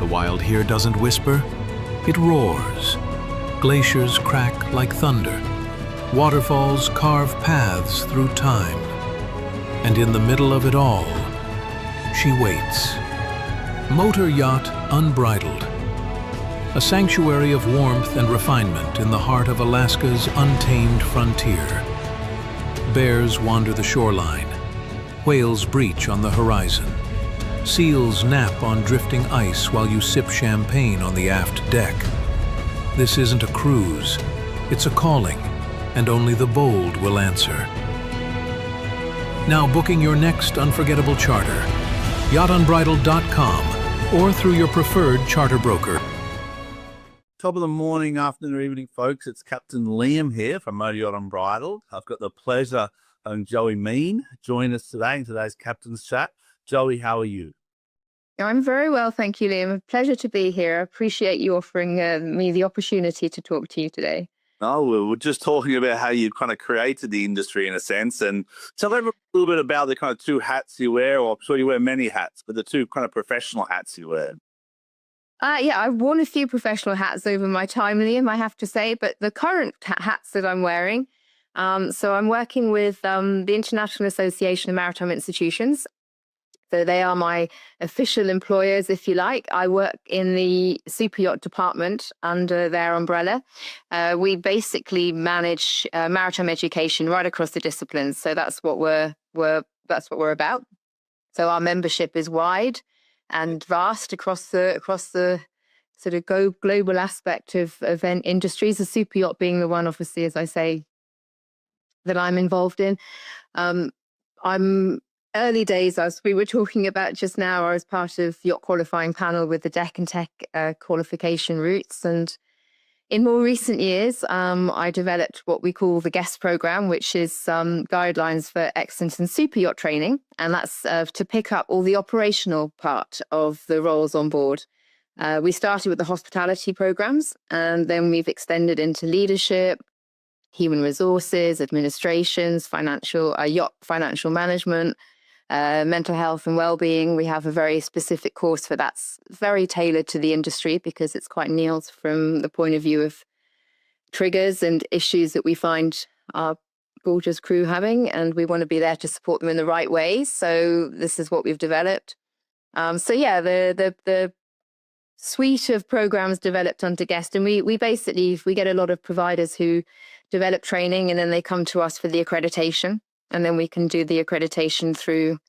The wild here doesn't whisper, it roars. Glaciers crack like thunder. Waterfalls carve paths through time. And in the middle of it all, she waits. Motor yacht unbridled. A sanctuary of warmth and refinement in the heart of Alaska's untamed frontier. Bears wander the shoreline. Whales breach on the horizon. Seals nap on drifting ice while you sip champagne on the aft deck. This isn't a cruise, it's a calling, and only the bold will answer. Now booking your next unforgettable charter, yachtunbridled.com or through your preferred charter broker. Top of the morning, afternoon, or evening, folks. It's Captain Liam here from Motor Yacht Unbridled. I've got the pleasure of Joey Meen join us today in today's Captain's Chat. Joey, how are you? I'm very well, thank you, Liam. A pleasure to be here. I appreciate you offering me the opportunity to talk to you today. Oh, we're just talking about how you kind of created the industry in a sense, and tell everyone a little bit about the kind of two hats you wear, or I'm sure you wear many hats, but the two kind of professional hats you wear. Yeah, I've worn a few professional hats over my time, Liam, I have to say, but the current hats that I'm wearing, so I'm working with the International Association of Maritime Institutions. So they are my official employers, if you like. I work in the Superyacht department under their umbrella. We basically manage maritime education right across the disciplines. So that's what we're about. So our membership is wide and vast across the sort of global aspect of event industries. The Superyacht being the one, obviously, as I say, that I'm involved in. I'm early days, as we were talking about just now, I was part of yacht qualifying panel with the Deck and Tech qualification routes. And in more recent years, I developed what we call the GUEST program, which is guidelines for excellence in super yacht training. And that's to pick up all the operational part of the roles on board. We started with the hospitality programs, and then we've extended into leadership, human resources, administrations, yacht financial management, mental health and well-being. We have a very specific course for that's very tailored to the industry because it's quite niche from the point of view of triggers and issues that we find our gorgeous crew having, and we want to be there to support them in the right ways. So this is what we've developed. So yeah, the suite of programs developed under GUEST, and we basically get a lot of providers who develop training, and then they come to us for the accreditation. And then we can do the accreditation through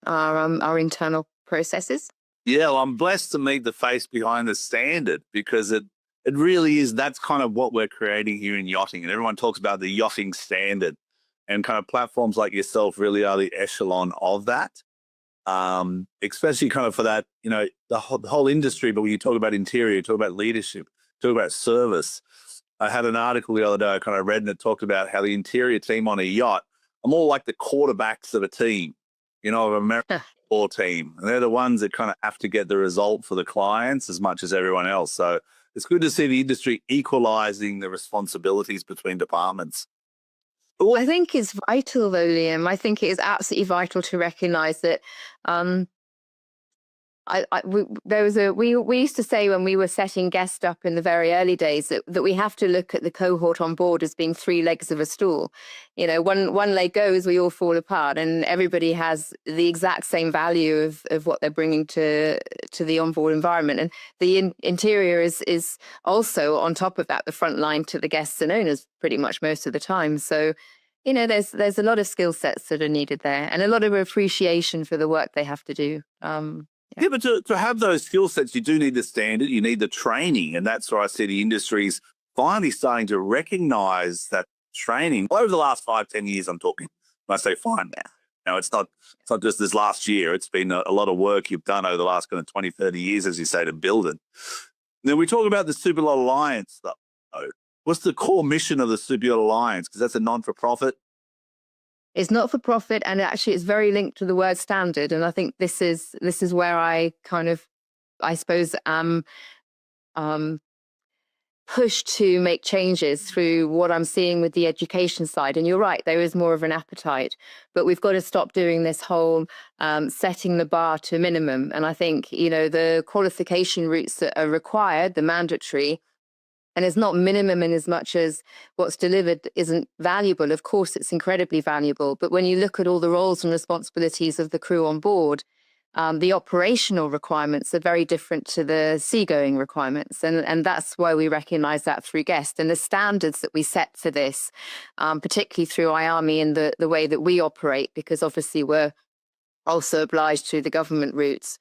our internal processes. Yeah, well, I'm blessed to meet the face behind the standard, because it really is, that's kind of what we're creating here in yachting. And everyone talks about the yachting standard, and kind of platforms like yourself really are the echelon of that. Especially kind of for that, you know, the whole industry. But when you talk about interior, you talk about leadership, you talk about service. I had an article the other day I kind of read, and it talked about how the interior team on a yacht are more like the quarterbacks of a team, you know, of an American football team. And they're the ones that kind of have to get the result for the clients as much as everyone else. So it's good to see the industry equalizing the responsibilities between departments. I think it's vital, though, Liam. I think it is absolutely vital to recognize that we used to say when we were setting guests up in the very early days that we have to look at the cohort on board as being three legs of a stool. You know, one leg goes, we all fall apart, and everybody has the exact same value of what they're bringing to the onboard environment. And the interior is also on top of that, the front line to the guests and owners pretty much most of the time. So, you know, there's a lot of skill sets that are needed there, and a lot of appreciation for the work they have to do. Yeah, but to have those skill sets, you do need the standard, you need the training. And that's where I see the industry's finally starting to recognize that training. Over the last 5-10 years, I'm talking, when I say fine now. Now, it's not just this last year. It's been a lot of work you've done over the last kind of 20, 30 years, as you say, to build it. Then we talk about the Superyacht Alliance stuff. What's the core mission of the Superyacht Alliance? Because that's a non-for-profit. It's not for profit, and actually it's very linked to the word standard. And I think this is where I kind of, I suppose, push to make changes through what I'm seeing with the education side. And you're right, there is more of an appetite, but we've got to stop doing this whole setting the bar to a minimum. And I think, you know, the qualification routes that are required, the mandatory, and it's not minimum in as much as what's delivered isn't valuable. Of course, it's incredibly valuable. But when you look at all the roles and responsibilities of the crew on board, the operational requirements are very different to the seagoing requirements. And that's why we recognize that through guest. And the standards that we set for this, particularly through IAMI and the way that we operate, because obviously we're also obliged to the government routes,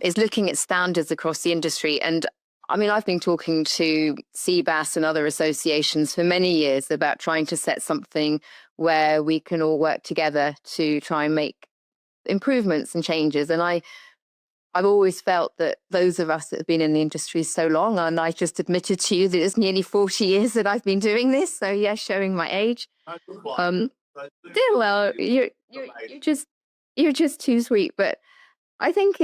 is looking at standards across the industry. And I mean, I've been talking to CBAS and other associations for many years about trying to set something where we can all work together to try and make improvements and changes. And I've always felt that those of us that have been in the industry so long, and I just admitted to you that it's nearly 40 years that I've been doing this. So yeah, showing my age. Well, you're just too sweet. But I think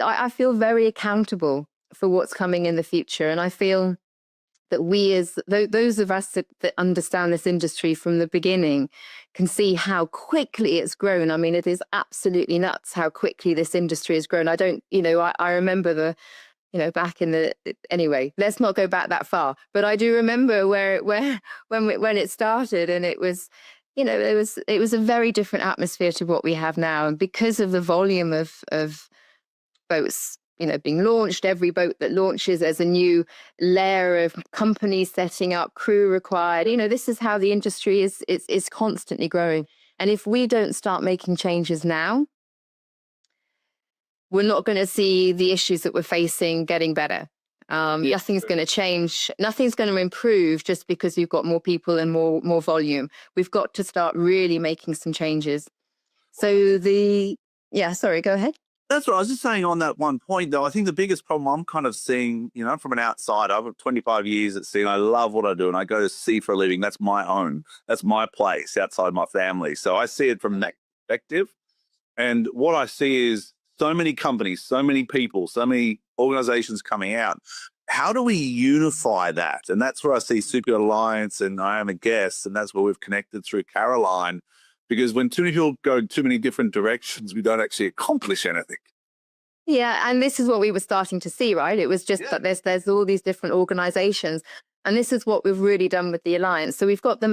I feel very accountable for what's coming in the future. And I feel that we, as those of us that understand this industry from the beginning, can see how quickly it's grown. I mean, it is absolutely nuts how quickly this industry has grown. I remember back in the, anyway, let's not go back that far, but I do remember when it started, and it was, it was a very different atmosphere to what we have now. And because of the volume of boats, being launched, every boat that launches, there's a new layer of companies setting up, crew required. This is how the industry is constantly growing. And if we don't start making changes now, we're not going to see the issues that we're facing getting better. Nothing's going to change. Nothing's going to improve just because you've got more people and more volume. We've got to start really making some changes. So sorry, go ahead. That's what I was just saying on that one point, though. I think the biggest problem I'm kind of seeing, from an outside, I've 25 years at sea and I love what I do and I go to sea for a living. That's my own. That's my place outside my family. So I see it from that perspective. And what I see is so many companies, so many people, so many organizations coming out. How do we unify that? And that's where I see Super Alliance and I Am a Guest, and that's where we've connected through Caroline. Because when too many people go too many different directions, we don't actually accomplish anything. Yeah, and this is what we were starting to see, right? It was just that there's all these different organizations. And this is what we've really done with the Alliance. So we've got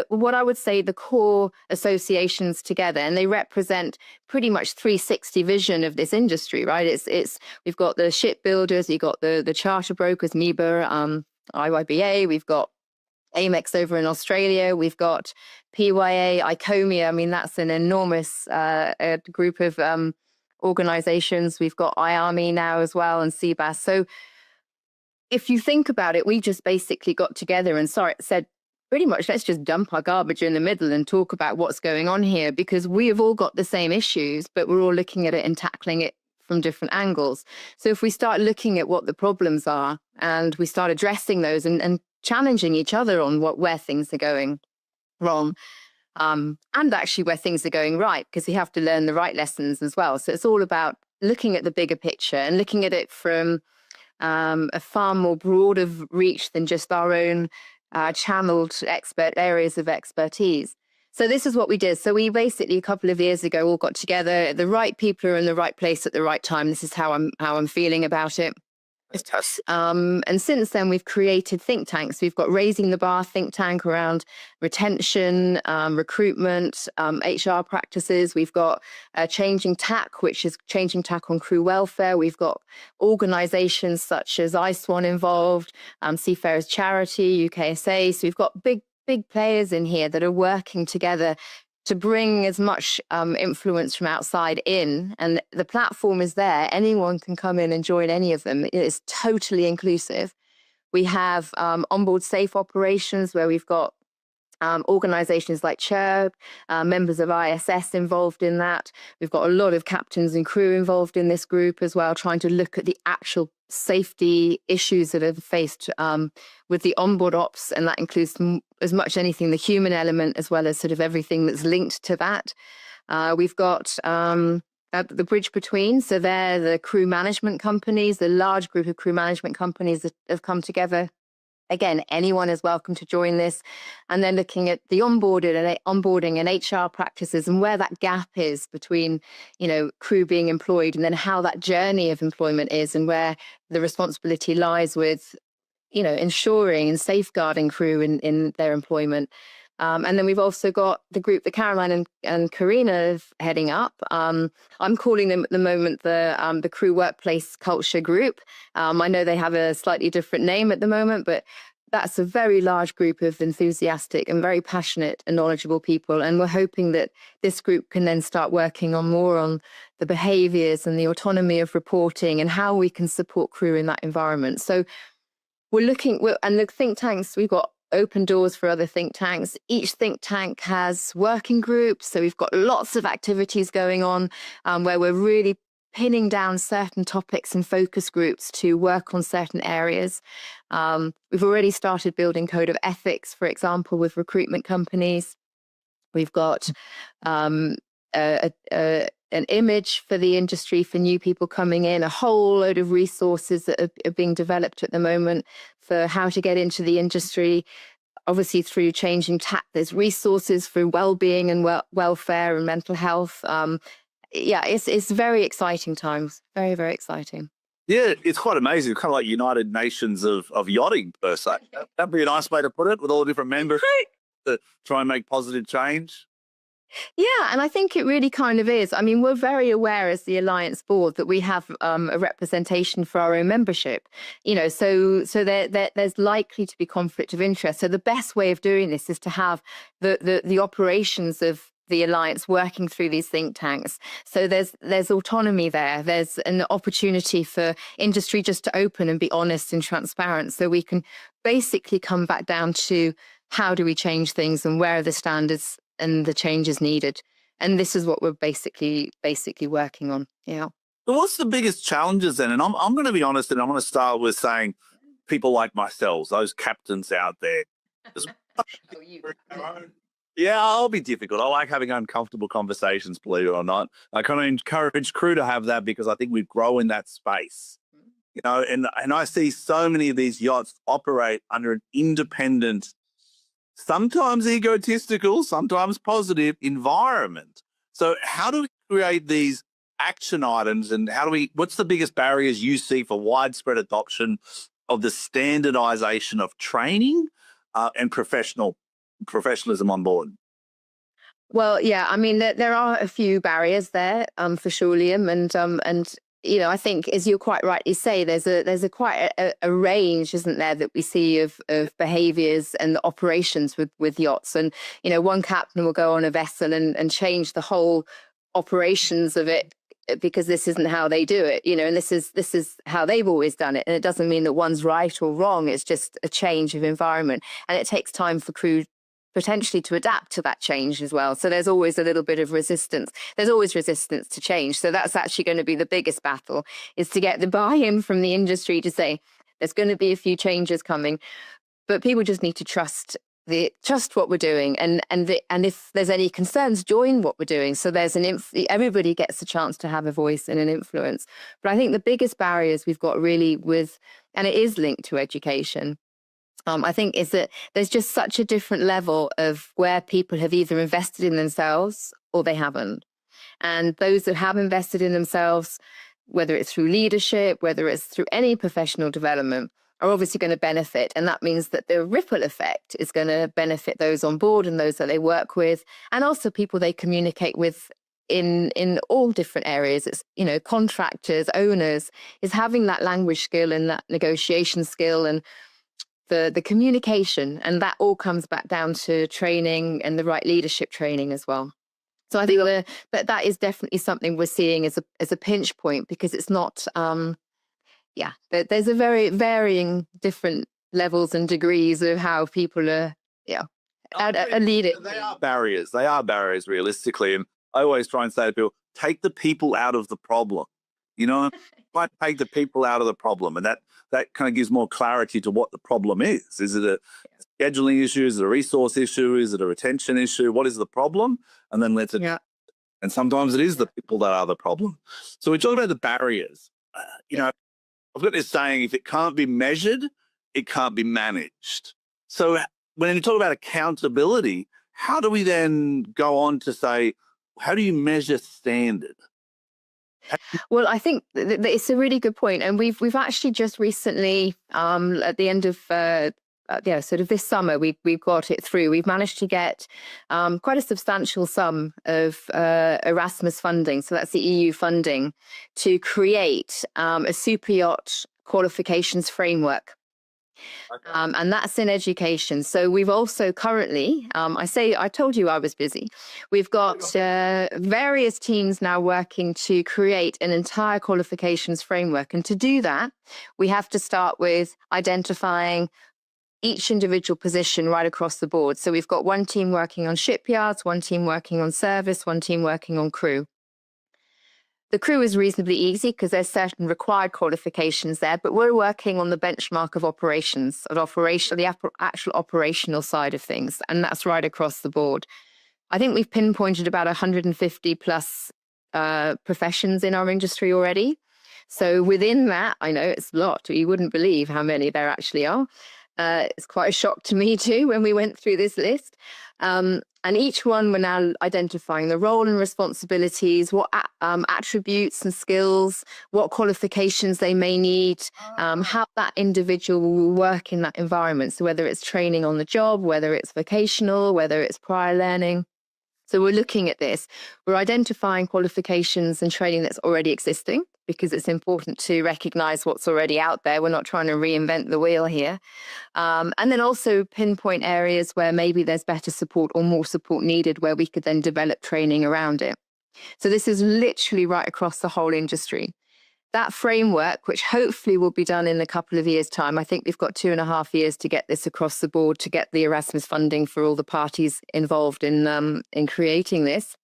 what I would say the core associations together, and they represent pretty much 360 vision of this industry, right? We've got the shipbuilders, you've got the charter brokers, MEBA, IYBA, we've got Amex over in Australia, we've got PYA, ICOMIA. I mean, that's an enormous group of organizations. We've got IAMI now as well, and CBAS. So if you think about it, we just basically got together and said, pretty much, let's just dump our garbage in the middle and talk about what's going on here, because we have all got the same issues, but we're all looking at it and tackling it from different angles. So if we start looking at what the problems are and we start addressing those and challenging each other on where things are going wrong, and actually where things are going right, because we have to learn the right lessons as well. So it's all about looking at the bigger picture and looking at it from a far more broader reach than just our own channeled areas of expertise. So this is what we did. So we basically a couple of years ago all got together. The right people are in the right place at the right time. This is how I'm feeling about it. And since then, we've created think tanks. We've got Raising the Bar think tank around retention, recruitment, HR practices. We've got Changing Tack, which is changing tack on crew welfare. We've got organizations such as iSwan involved, Seafarers Charity, UKSA. So we've got big players in here that are working together to bring as much influence from outside in. And the platform is there. Anyone can come in and join any of them. It is totally inclusive. We have onboard safe operations where we've got organizations like Chirp, members of ISS involved in that. We've got a lot of captains and crew involved in this group as well, trying to look at the actual safety issues that are faced with the onboard ops, and that includes as much anything the human element as well as sort of everything that's linked to that. We've got the bridge between, so they're the crew management companies, the large group of crew management companies that have come together again, anyone is welcome to join this. And then looking at the onboarding and HR practices and where that gap is between, crew being employed and then how that journey of employment is and where the responsibility lies with, ensuring and safeguarding crew in their employment. And then we've also got the group that Caroline and Karina are heading up. I'm calling them at the moment the Crew Workplace Culture Group. I know they have a slightly different name at the moment, but that's a very large group of enthusiastic and very passionate and knowledgeable people. And we're hoping that this group can then start working on more on the behaviours and the autonomy of reporting and how we can support crew in that environment. So and the think tanks, we've got open doors for other think tanks. Each think tank has working groups. So we've got lots of activities going on where we're really pinning down certain topics and focus groups to work on certain areas. We've already started building code of ethics, for example, with recruitment companies. We've got an image for the industry for new people coming in, a whole load of resources that are being developed at the moment for how to get into the industry. Obviously, through changing there's resources for well-being and welfare and mental health. It's very exciting times. Very, very exciting. Yeah, it's quite amazing. Kind of like United Nations of yachting, per se. That'd be a nice way to put it, with all the different members to try and make positive change. Yeah, and I think it really kind of is. I mean, we're very aware as the Alliance board that we have a representation for our own membership, so there's likely to be conflict of interest. So the best way of doing this is to have the operations of the Alliance working through these think tanks. So there's autonomy there. There's an opportunity for industry just to open and be honest and transparent. So we can basically come back down to how do we change things and where are the standards and the changes needed. And this is what we're basically working on. Yeah. So what's the biggest challenges then? And I'm going to be honest, and I'm going to start with saying people like myself, those captains out there. Yeah, I'll be difficult. I like having uncomfortable conversations, believe it or not. I kind of encourage crew to have that because I think we grow in that space. And I see so many of these yachts operate under an independent, sometimes egotistical, sometimes positive environment. So how do we create these action items, and what's the biggest barriers you see for widespread adoption of the standardization of training and professionalism on board? Well, yeah, I mean, there are a few barriers there for sure, Liam, and I think, as you quite rightly say, there's quite a range, isn't there, that we see of behaviours and operations with yachts. And one captain will go on a vessel and change the whole operations of it because this isn't how they do it, and this is how they've always done it. And it doesn't mean that one's right or wrong. It's just a change of environment, and it takes time for crew potentially to adapt to that change as well. So there's always a little bit of resistance. There's always resistance to change. So that's actually going to be the biggest battle, is to get the buy-in from the industry to say there's going to be a few changes coming, but people just need to trust what we're doing, and if there's any concerns, join what we're doing. So there's everybody gets a chance to have a voice and an influence. But I think the biggest barriers we've got really and it is linked to education, I think, is that there's just such a different level of where people have either invested in themselves or they haven't. And those that have invested in themselves, whether it's through leadership, whether it's through any professional development, are obviously going to benefit. And that means that the ripple effect is going to benefit those on board and those that they work with, and also people they communicate with in all different areas. It's, contractors, owners, is having that language skill and that negotiation skill and the communication, and that all comes back down to training and the right leadership training as well. So I think that is definitely something we're seeing as a pinch point, because it's not, there's a very varying different levels and degrees of how people are leading. They are barriers. They are barriers, realistically. And I always try and say to people, take the people out of the problem. Try to take the people out of the problem, and that kind of gives more clarity to what the problem is. Is it a scheduling issue? Is it a resource issue? Is it a retention issue? What is the problem? And then let's and sometimes it is the people that are the problem. So we talk about the barriers. I've got this saying: if it can't be measured, it can't be managed. So when you talk about accountability, how do we then go on to say, how do you measure standard? Well, I think it's a really good point, and we've actually just recently, at the end of sort of this summer, we've got it through. We've managed to get quite a substantial sum of Erasmus funding, so that's the EU funding, to create a super yacht qualifications framework. Okay. And that's in education. So we've also currently, I told you I was busy. We've got various teams now working to create an entire qualifications framework. And to do that, we have to start with identifying each individual position right across the board. So we've got one team working on shipyards, one team working on service, one team working on crew. The crew is reasonably easy because there's certain required qualifications there, but we're working on the benchmark of operations, the actual operational side of things, and that's right across the board. I think we've pinpointed about 150 plus professions in our industry already. So within that, I know it's a lot. You wouldn't believe how many there actually are. It's quite a shock to me too when we went through this list. And each one, we're now identifying the role and responsibilities, what attributes and skills, what qualifications they may need, how that individual will work in that environment. So whether it's training on the job, whether it's vocational, whether it's prior learning. So we're looking at this. We're identifying qualifications and training that's already existing, because it's important to recognize what's already out there. We're not trying to reinvent the wheel here. And then also pinpoint areas where maybe there's better support or more support needed, where we could then develop training around it. So this is literally right across the whole industry. That framework, which hopefully will be done in a couple of years' time, I think we've got 2.5 years to get this across the board, to get the Erasmus funding for all the parties involved in creating this.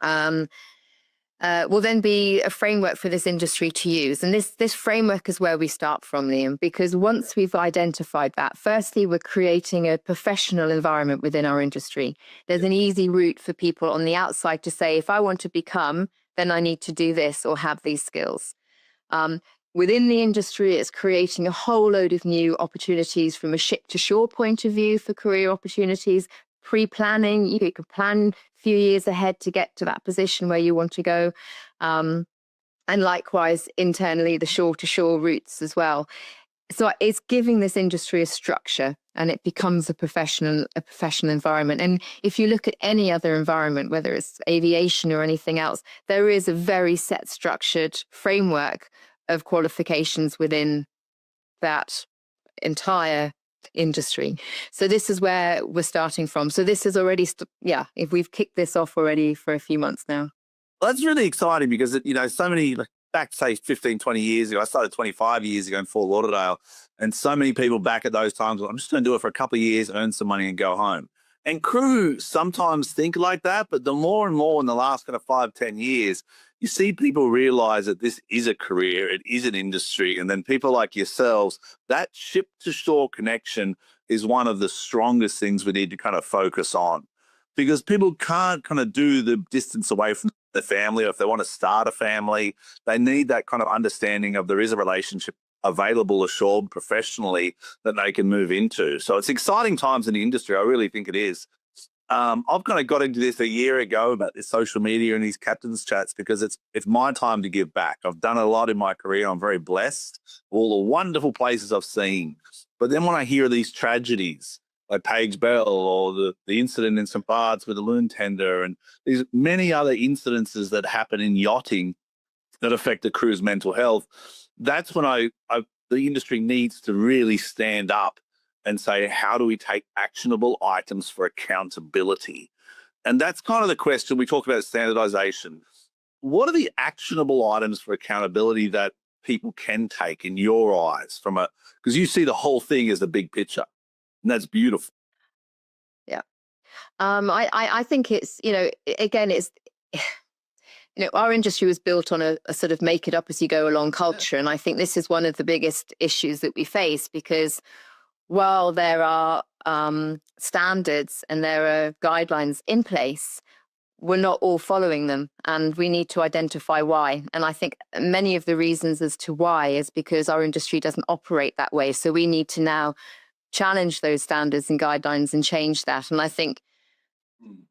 Will then be a framework for this industry to use. And this framework is where we start from, Liam, because once we've identified that, firstly, we're creating a professional environment within our industry. There's an easy route for people on the outside to say, if I want to become, then I need to do this or have these skills. Within the industry, it's creating a whole load of new opportunities from a ship to shore point of view for career opportunities, pre-planning. You can plan a few years ahead to get to that position where you want to go. And likewise, internally, the shore to shore routes as well. So it's giving this industry a structure, and it becomes a professional environment. And if you look at any other environment, whether it's aviation or anything else, there is a very set, structured framework of qualifications within that entire industry. So this is where we're starting from. So this is already, if we've kicked this off already for a few months now. Well, that's really exciting because, so many, back, say, 15, 20 years ago, I started 25 years ago in Fort Lauderdale, and so many people back at those times, I'm just going to do it for a couple of years, earn some money and go home. And crew sometimes think like that, but the more and more in the last kind of 5, 10 years, you see people realize that this is a career, it is an industry. And then people like yourselves, that ship to shore connection is one of the strongest things we need to kind of focus on, because people can't kind of do the distance away from their family, or if they want to start a family, they need that kind of understanding of there is a relationship available ashore professionally that they can move into. So it's exciting times in the industry. I really think it is. I've kind of got into this a year ago about this social media and these captains chats, because it's my time to give back. I've done a lot in my career. I'm very blessed, all the wonderful places I've seen. But then when I hear these tragedies like Paige Bell, or the incident in St. Bart's with the loon tender, and these many other incidences that happen in yachting that affect the crew's mental health, that's when the industry needs to really stand up and say, how do we take actionable items for accountability? And that's kind of the question. We talk about standardization. What are the actionable items for accountability that people can take in your eyes, because you see the whole thing as the big picture, and that's beautiful. Yeah. I think it's, again, it's, our industry was built on a sort of make it up as you go along culture. And I think this is one of the biggest issues that we face, because while there are standards and there are guidelines in place, we're not all following them, and we need to identify why. And I think many of the reasons as to why is because our industry doesn't operate that way. So we need to now challenge those standards and guidelines and change that. And I think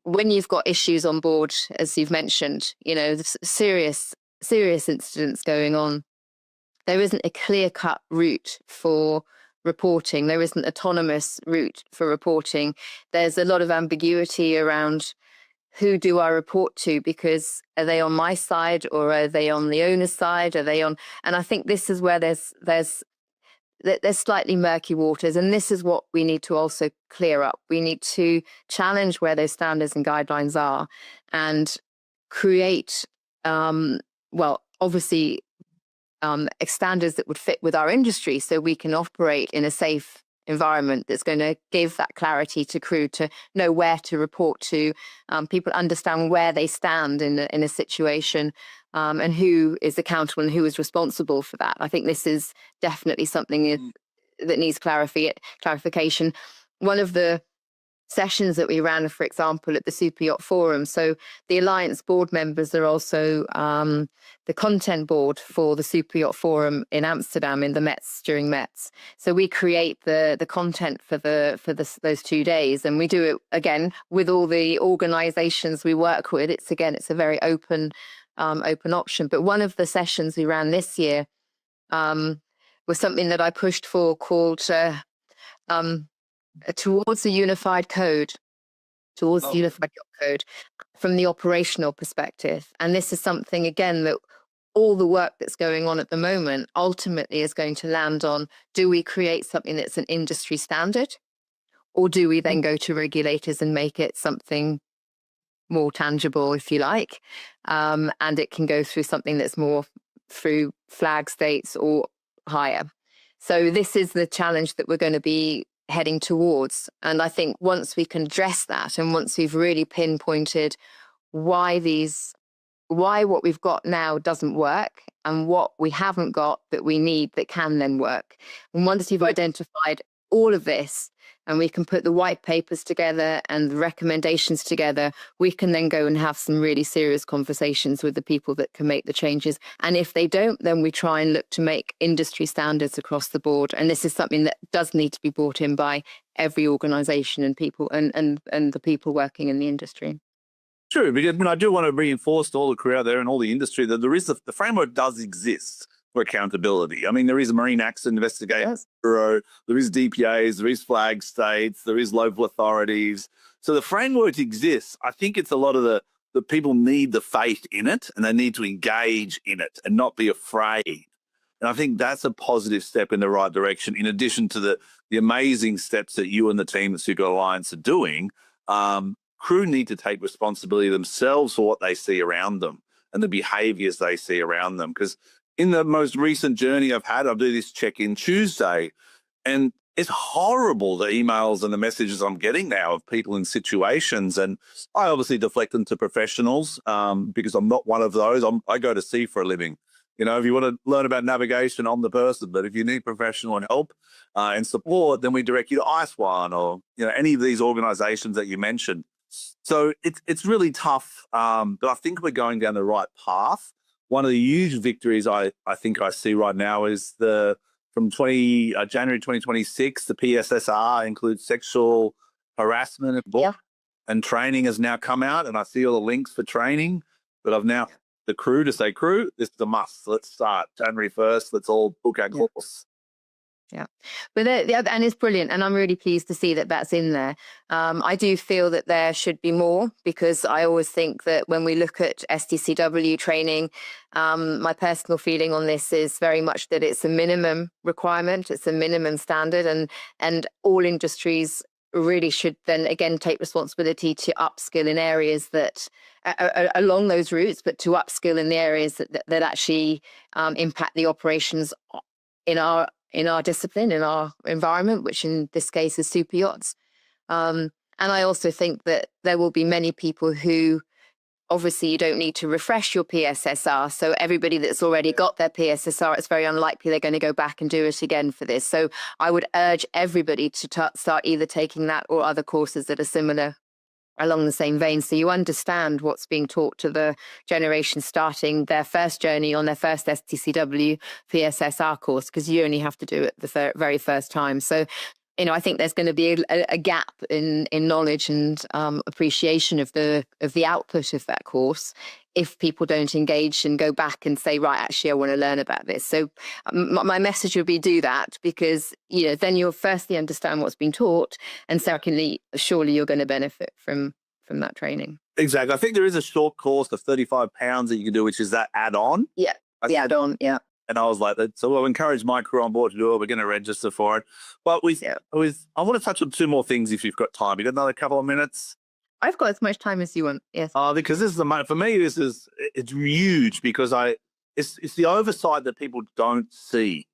when you've got issues on board, as you've mentioned, serious incidents going on, there isn't a clear-cut route for reporting. There isn't autonomous route for reporting. There's a lot of ambiguity around who do I report to, because are they on my side or are they on the owner's side? And I think this is where there's slightly murky waters, and this is what we need to also clear up. We need to challenge where those standards and guidelines are and create, obviously, standards that would fit with our industry, so we can operate in a safe environment that's going to give that clarity to crew to know where to report to. People understand where they stand in a situation, and who is accountable and who is responsible for that. I think this is definitely something that needs clarification. One of the sessions that we ran, for example, at the Superyacht Forum. So the Alliance board members are also the content board for the Superyacht Forum in Amsterdam in the Mets, during Mets. So we create the content for those 2 days, and we do it again with all the organizations we work with. It's a very open option. But one of the sessions we ran this year was something that I pushed for, called towards the unified code, the unified yacht code, from the operational perspective. And this is something, again, that all the work that's going on at the moment ultimately is going to land on: do we create something that's an industry standard, or do we then go to regulators and make it something more tangible, if you like, and it can go through something that's more through flag states or higher. So this is the challenge that we're going to be heading towards. And I think once we can address that, and once we've really pinpointed why what we've got now doesn't work, and what we haven't got that we need that can then work, and once you've identified all of this, and we can put the white papers together and the recommendations together, we can then go and have some really serious conversations with the people that can make the changes. And if they don't, then we try and look to make industry standards across the board. And this is something that does need to be brought in by every organization and people and the people working in the industry. True, because I do want to reinforce to all the crew out there and all the industry that there is the framework does exist for accountability. I mean, there is a Marine Accident Investigation Bureau, there is DPAs, there is flag states, there is local authorities. So the framework exists. I think it's a lot of the people need the faith in it, and they need to engage in it and not be afraid. And I think that's a positive step in the right direction, in addition to the amazing steps that you and the team at Super Alliance are doing. Crew need to take responsibility themselves for what they see around them and the behaviors they see around them. Because in the most recent journey I've had, I'll do this check-in Tuesday, and it's horrible, the emails and the messages I'm getting now of people in situations. And I obviously deflect them to professionals because I'm not one of those. I go to sea for a living. If you want to learn about navigation, I'm the person. But if you need professional help and support, then we direct you to Ice One or any of these organizations that you mentioned. So it's really tough, but I think we're going down the right path. One of the huge victories I think I see right now is from January 2026, the PSSR includes sexual harassment and training has now come out, and I see all the links for training. But I've now the crew to say, crew, this is a must. Let's start January 1st. Let's all book our course. Yeah, but and it's brilliant, and I'm really pleased to see that that's in there. I do feel that there should be more, because I always think that when we look at STCW training, my personal feeling on this is very much that it's a minimum requirement, it's a minimum standard, and all industries really should then again take responsibility to upskill in areas that along those routes, but to upskill in the areas that actually impact the operations in our discipline, in our environment, which in this case is super yachts. And I also think that there will be many people who, obviously you don't need to refresh your PSSR. So everybody that's already got their PSSR, it's very unlikely they're going to go back and do it again for this. So I would urge everybody to start either taking that or other courses that are similar along the same vein. So you understand what's being taught to the generation starting their first journey on their first STCW PSSR course, because you only have to do it the very first time. So, I think there's going to be a gap in knowledge and appreciation of the output of that course if people don't engage and go back and say, right, actually, I want to learn about this. So my message would be do that, because, then you'll firstly understand what's been taught. And secondly, surely you're going to benefit from that training. Exactly. I think there is a short course of £35 that you can do, which is that add-on. Yeah, the add-on, yeah. And I was like, so we'll encourage my crew on board to do it. We're going to register for it. But I want to touch on two more things if you've got time. You got another couple of minutes? I've got as much time as you want. Yes. Because this is for me, it's huge, because it's the oversight that people don't see,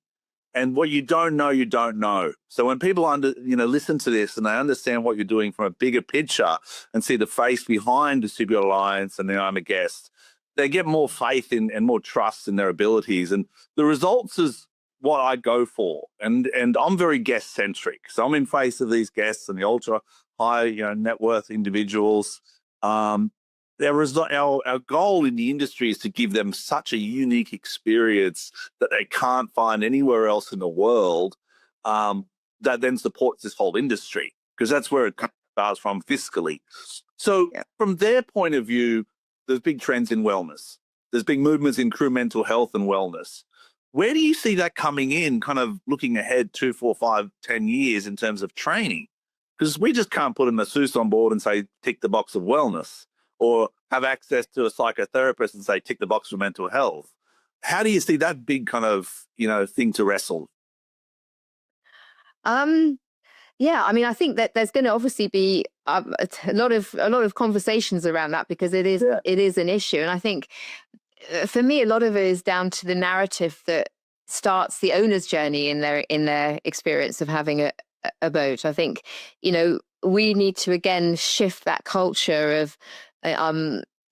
and what you don't know, you don't know. So when people listen to this and they understand what you're doing from a bigger picture and see the face behind the Superyacht Alliance and I'm a guest, they get more faith in and more trust in their abilities, and the results is what I go for. And I'm very guest centric, so I'm in face of these guests and the ultra high net worth individuals. Our goal in the industry is to give them such a unique experience that they can't find anywhere else in the world, that then supports this whole industry, because that's where it starts from fiscally. So from their point of view, there's big trends in wellness. There's big movements in crew mental health and wellness. Where do you see that coming in, kind of looking ahead 2, 4, 5, 10 years in terms of training? Because we just can't put a masseuse on board and say, tick the box of wellness, or have access to a psychotherapist and say, tick the box for mental health. How do you see that big kind of, thing to wrestle? Yeah, I mean, I think that there's going to obviously be a lot of conversations around that, because it is an issue. And I think for me, a lot of it is down to the narrative that starts the owner's journey in their experience of having a boat. I think, we need to again shift that culture of,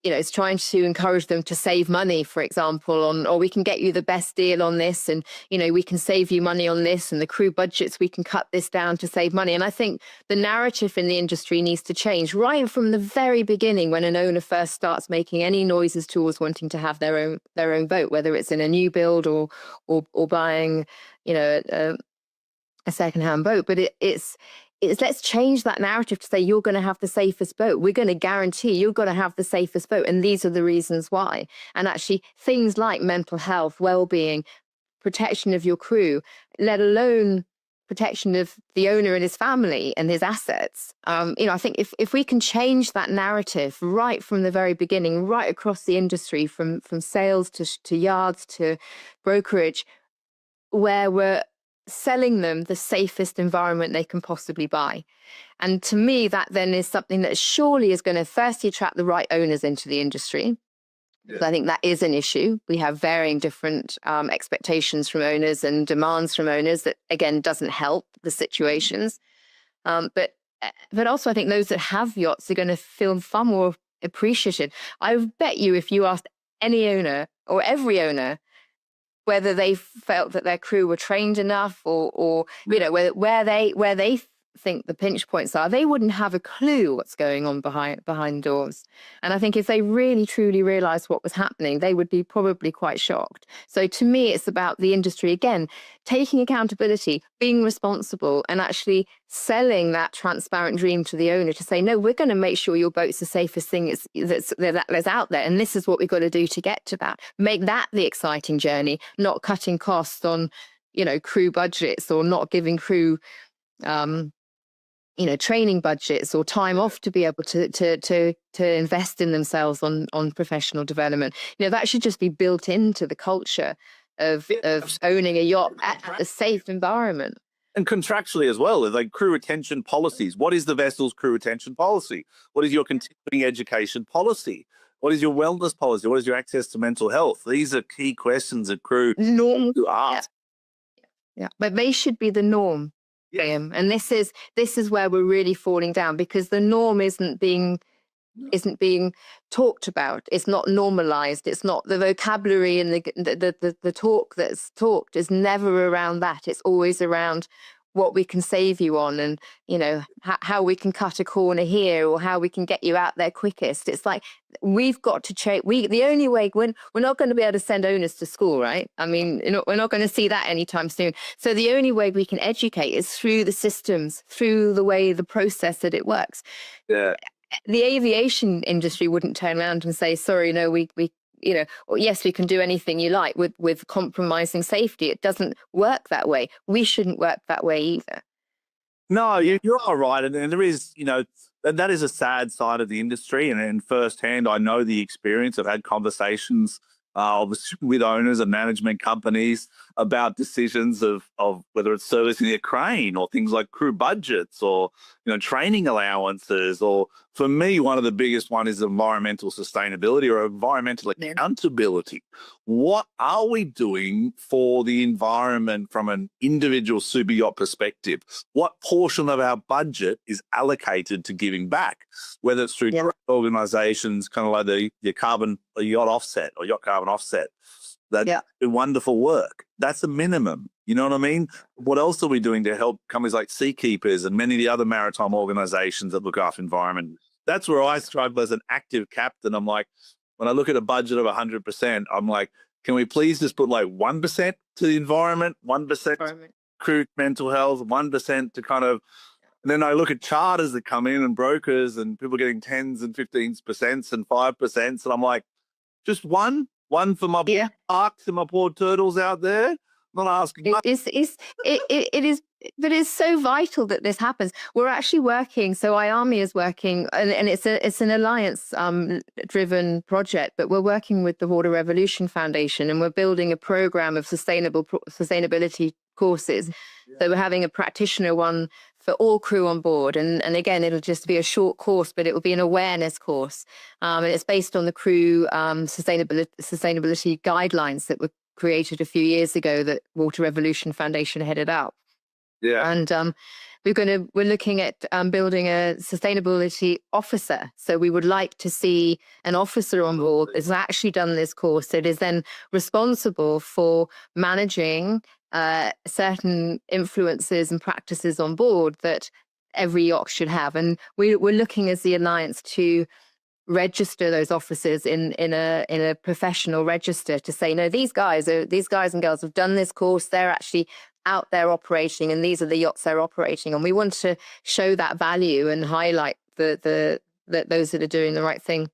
it's trying to encourage them to save money, for example, or we can get you the best deal on this, and, we can save you money on this, and the crew budgets, we can cut this down to save money. And I think the narrative in the industry needs to change right from the very beginning, when an owner first starts making any noises towards wanting to have their own boat, whether it's in a new build or buying, a secondhand boat. But it's let's change that narrative to say, you're going to have the safest boat. We're going to guarantee you're going to have the safest boat. And these are the reasons why. And actually things like mental health, well-being, protection of your crew, let alone protection of the owner and his family and his assets. I think if we can change that narrative right from the very beginning, right across the industry, from sales to yards to brokerage, where we're selling them the safest environment they can possibly buy. And to me, that then is something that surely is going to firstly attract the right owners into the industry. Yeah. I think that is an issue. We have varying different expectations from owners and demands from owners that, again, doesn't help the situations. But also I think those that have yachts are going to feel far more appreciated. I bet you if you asked any owner or every owner whether they felt that their crew were trained enough, or where they think the pinch points are, they wouldn't have a clue what's going on behind doors. And I think if they really truly realized what was happening, they would be probably quite shocked. So to me, it's about the industry, again, taking accountability, being responsible, and actually selling that transparent dream to the owner to say, no, we're going to make sure your boat's the safest thing that's out there. And this is what we've got to do to get to that. Make that the exciting journey, not cutting costs on, crew budgets, or not giving crew, training budgets or time off to be able to invest in themselves on professional development. That should just be built into the culture of owning a yacht at a safe environment. And contractually as well, like crew retention policies. What is the vessel's crew retention policy? What is your continuing education policy? What is your wellness policy? What is your access to mental health? These are key questions that crew to ask. Yeah, but they should be the norm. Liam. And this is where we're really falling down, because the norm isn't being talked about. It's not normalized. It's not the vocabulary and the talk that's talked is never around that. It's always around what we can save you on, and how we can cut a corner here, or how we can get you out there quickest. It's like we've got to change. The only way, when we're not going to be able to send owners to school, right? I mean, we're not going to see that anytime soon. So the only way we can educate is through the systems, through the way, the process that it works. Yeah. The aviation industry wouldn't turn around and say, sorry, no, we yes, we can do anything you like with compromising safety. It doesn't work that way. We shouldn't work that way either. No, you are right. And there is, that is a sad side of the industry. And firsthand, I know the experience. I've had conversations with owners and management companies about decisions of whether it's servicing their crane, or things like crew budgets, or training allowances, or for me, one of the biggest one is environmental sustainability or environmental accountability. What are we doing for the environment from an individual super yacht perspective? What portion of our budget is allocated to giving back, whether it's through organizations, kind of like the yacht offset or yacht carbon offset? That wonderful work. That's a minimum. You know what I mean? What else are we doing to help companies like Seakeepers and many of the other maritime organizations that look after environment? That's where I struggle as an active captain. I'm like, when I look at a budget of 100%, I'm like, can we please just put like 1% to the environment, 1% crew mental health, 1% to kind of, and then I look at charters that come in and brokers and people getting 10s and 15% and 5%. And I'm like, just one for my arcs and my poor turtles out there. I'm not asking. It is, but it's so vital that this happens. We're actually working. So IAMI is working, and it's an alliance driven project. But we're working with the Water Revolution Foundation, and we're building a program of sustainability courses. So we're having a practitioner one for all crew on board, and again, it'll just be a short course, but it will be an awareness course, and it's based on the crew sustainability guidelines that were created a few years ago that Water Revolution Foundation headed up. And we're looking at building a sustainability officer. So we would like to see an officer on board that's actually done this course, that is then responsible for managing certain influences and practices on board that every yacht should have. And we're looking as the Alliance to register those officers in a professional register to say, no, these guys and girls have done this course. They're actually out there operating, and these are the yachts they're operating on. We want to show that value and highlight those that are doing the right thing.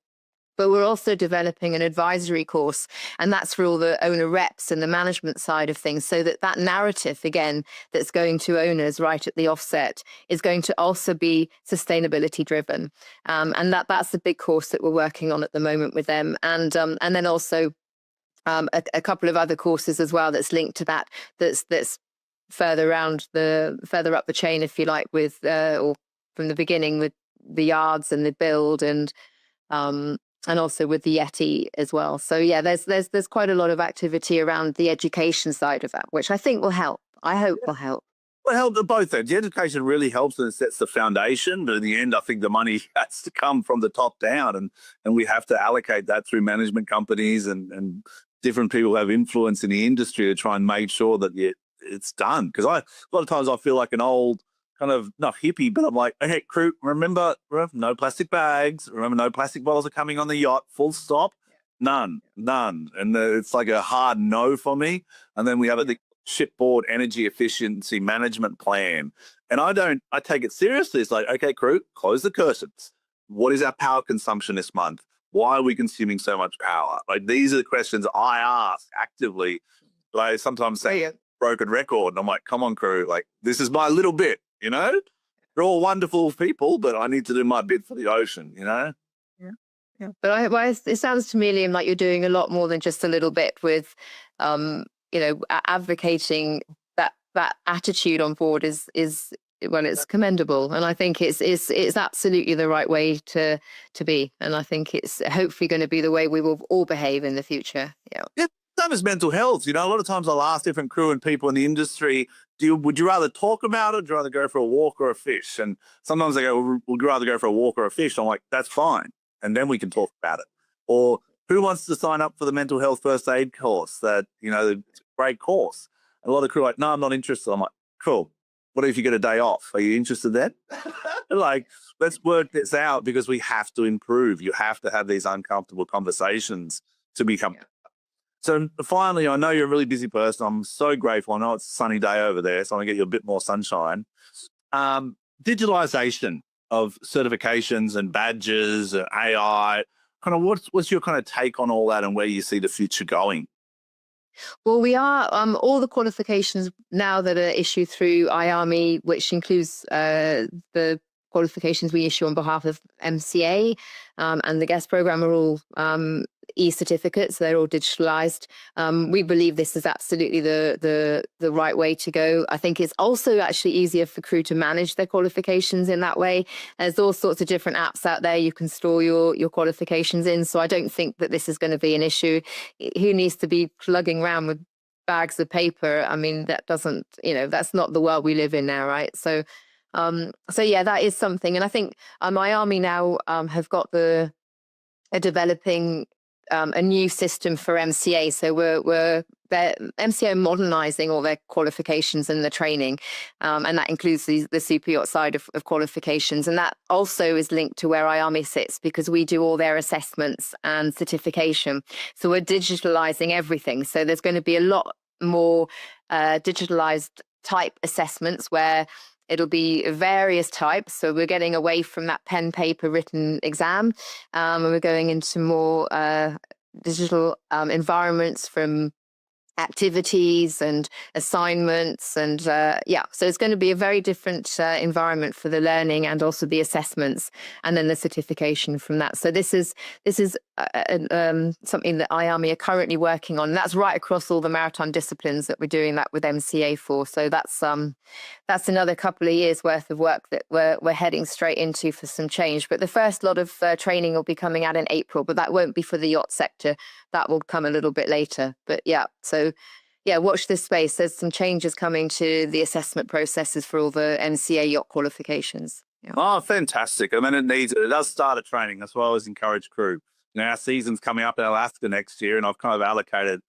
But we're also developing an advisory course, and that's for all the owner reps and the management side of things, so that narrative, again, that's going to owners right at the offset is going to also be sustainability driven. And that's the big course that we're working on at the moment with them. And then also a couple of other courses as well that's linked to that, that's further up the chain, if you like, with or from the beginning with the yards and the build, and also with the Yeti as well. So yeah, there's quite a lot of activity around the education side of that, which I think will help. I hope will help. Well, help both ends. The education really helps and it sets the foundation, but in the end, I think the money has to come from the top down, and we have to allocate that through management companies and different people who have influence in the industry to try and make sure that it's done. Because a lot of times I feel like an old kind of, not hippie, but I'm like, okay, crew, remember no plastic bags. Remember, no plastic bottles are coming on the yacht. Full stop. None. And it's like a hard no for me. And then we have the shipboard energy efficiency management plan. And I take it seriously. It's like, okay, crew, close the curtains. What is our power consumption this month? Why are we consuming so much power? Like, these are the questions I ask actively. But I sometimes say broken record, and I'm like, come on, crew, like, this is my little bit. They're all wonderful people, but I need to do my bit for the ocean, Yeah. But it sounds to me, Liam, like you're doing a lot more than just a little bit with, advocating that attitude on board is when it's commendable. And I think it's absolutely the right way to be. And I think it's hopefully going to be the way we will all behave in the future. Yeah. Same as mental health. A lot of times I'll ask different crew and people in the industry, would you rather talk about it, or would you rather go for a walk or a fish? And sometimes they go, would you rather go for a walk or a fish? I'm like, that's fine. And then we can talk about it. Or who wants to sign up for the mental health first aid course? That, it's a great course. And a lot of crew are like, no, I'm not interested. I'm like, cool. what if you get a day off? Are you interested then? Like, let's work this out because we have to improve. You have to have these uncomfortable conversations to become. Yeah. So finally, I know you're a really busy person. I'm so grateful. I know it's a sunny day over there, so I'm going to get you a bit more sunshine. Digitalization of certifications and badges and AI, kind of what's your kind of take on all that and where you see the future going? Well, we are all the qualifications now that are issued through IAMI, which includes the qualifications we issue on behalf of MCA and the guest program, are all e-certificates. They're all digitalized. We believe this is absolutely the right way to go. I think it's also actually easier for crew to manage their qualifications in that way. There's all sorts of different apps out there you can store your qualifications in. So I don't think that this is going to be an issue. Who needs to be plugging around with bags of paper? I mean, that doesn't, that's not the world we live in now, right? So yeah, that is something. And I think Miami now have got are developing a new system for MCA. So they're MCA modernizing all their qualifications and the training. And that includes the super yacht side of qualifications. And that also is linked to where IAMI sits because we do all their assessments and certification. So we're digitalizing everything. So there's going to be a lot more digitalized type assessments where it'll be various types. So we're getting away from that pen, paper, written exam. And we're going into more digital environments from activities and assignments. And so it's going to be a very different environment for the learning and also the assessments and then the certification from that. So this is something that IAMI are currently working on. And that's right across all the maritime disciplines that we're doing that with MCA for. So that's another couple of years worth of work that we're heading straight into for some change. But the first lot of training will be coming out in April, but that won't be for the yacht sector. That will come a little bit later. But watch this space. There's some changes coming to the assessment processes for all the MCA yacht qualifications. Yeah. Oh, fantastic. I mean, it does start a training. That's why I always encourage crew. Our season's coming up in Alaska next year, and I've kind of allocated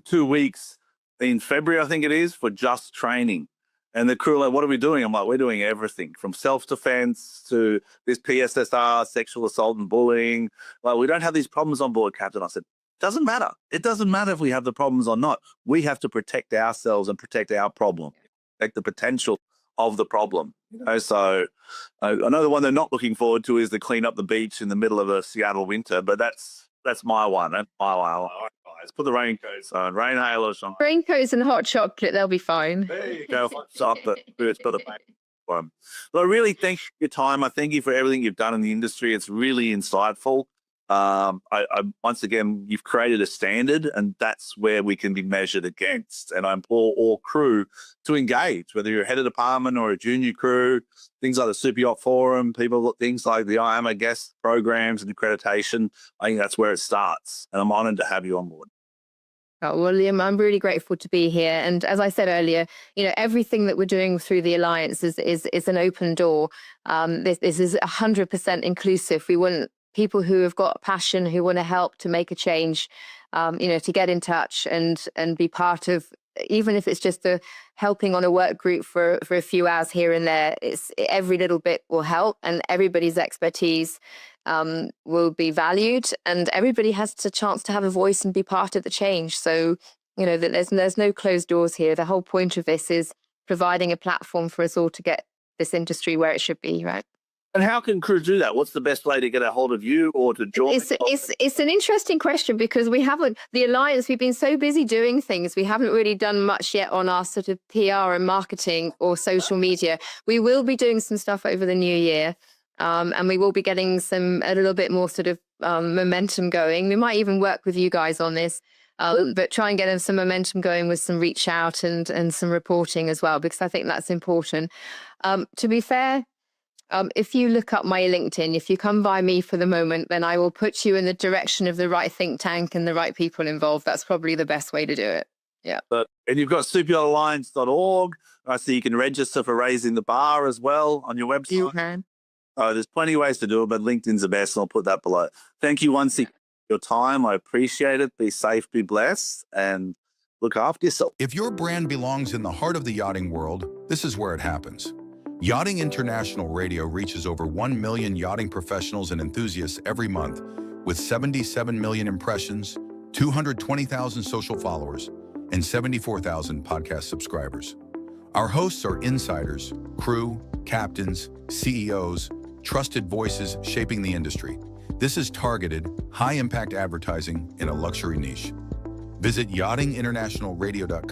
2 weeks in February, I think it is, for just training. And the crew are like, what are we doing? I'm like, we're doing everything from self-defense to this PSSR, sexual assault and bullying. Like, we don't have these problems on board, Captain. I said, doesn't matter. It doesn't matter if we have the problems or not. We have to protect ourselves and protect our problem, protect the potential of the problem. So I know the one they're not looking forward to is to clean up the beach in the middle of a Seattle winter, but that's my one. That's my one. All right, guys, put the raincoats on, rain, hail, or something. Raincoats and hot chocolate, they'll be fine. There you go, hot chocolate. It's got a one. So I really thank you for your time. I thank you for everything you've done in the industry. It's really insightful. Once again, you've created a standard, and that's where we can be measured against. And I implore all crew to engage, whether you're a head of department or a junior crew, things like the Super Yacht Forum, things like the IAMA guest programs and accreditation. I think that's where it starts. And I'm honored to have you on board. Oh, well, Liam, I'm really grateful to be here. And as I said earlier, everything that we're doing through the Alliance is an open door. This is 100% inclusive. We want people who have got passion, who want to help to make a change, to get in touch and be part of, even if it's just helping on a work group for a few hours here and there. Every little bit will help, and everybody's expertise will be valued, and everybody has the chance to have a voice and be part of the change. So, there's no closed doors here. The whole point of this is providing a platform for us all to get this industry where it should be, right? And how can crew do that? What's the best way to get a hold of you or to join? It's an interesting question because the Alliance, we've been so busy doing things. We haven't really done much yet on our sort of PR and marketing or social media. We will be doing some stuff over the new year. And we will be getting a little bit more sort of momentum going. We might even work with you guys on this, but try and get some momentum going with some reach out and some reporting as well, because I think that's important. To be fair, if you look up my LinkedIn, if you come by me for the moment, then I will put you in the direction of the right think tank and the right people involved. That's probably the best way to do it. Yeah. And you've got superyachtalliance.org. I see you can register for Raising the Bar as well on your website. You can. There's plenty of ways to do it, but LinkedIn's the best, and I'll put that below. Thank you once again for your time. I appreciate it. Be safe, be blessed, and look after yourself. If your brand belongs in the heart of the yachting world, this is where it happens. Yachting International Radio reaches over 1 million yachting professionals and enthusiasts every month, with 77 million impressions, 220,000 social followers, and 74,000 podcast subscribers. Our hosts are insiders, crew, captains, CEOs, trusted voices shaping the industry. This is targeted, high-impact advertising in a luxury niche. Visit yachtinginternationalradio.com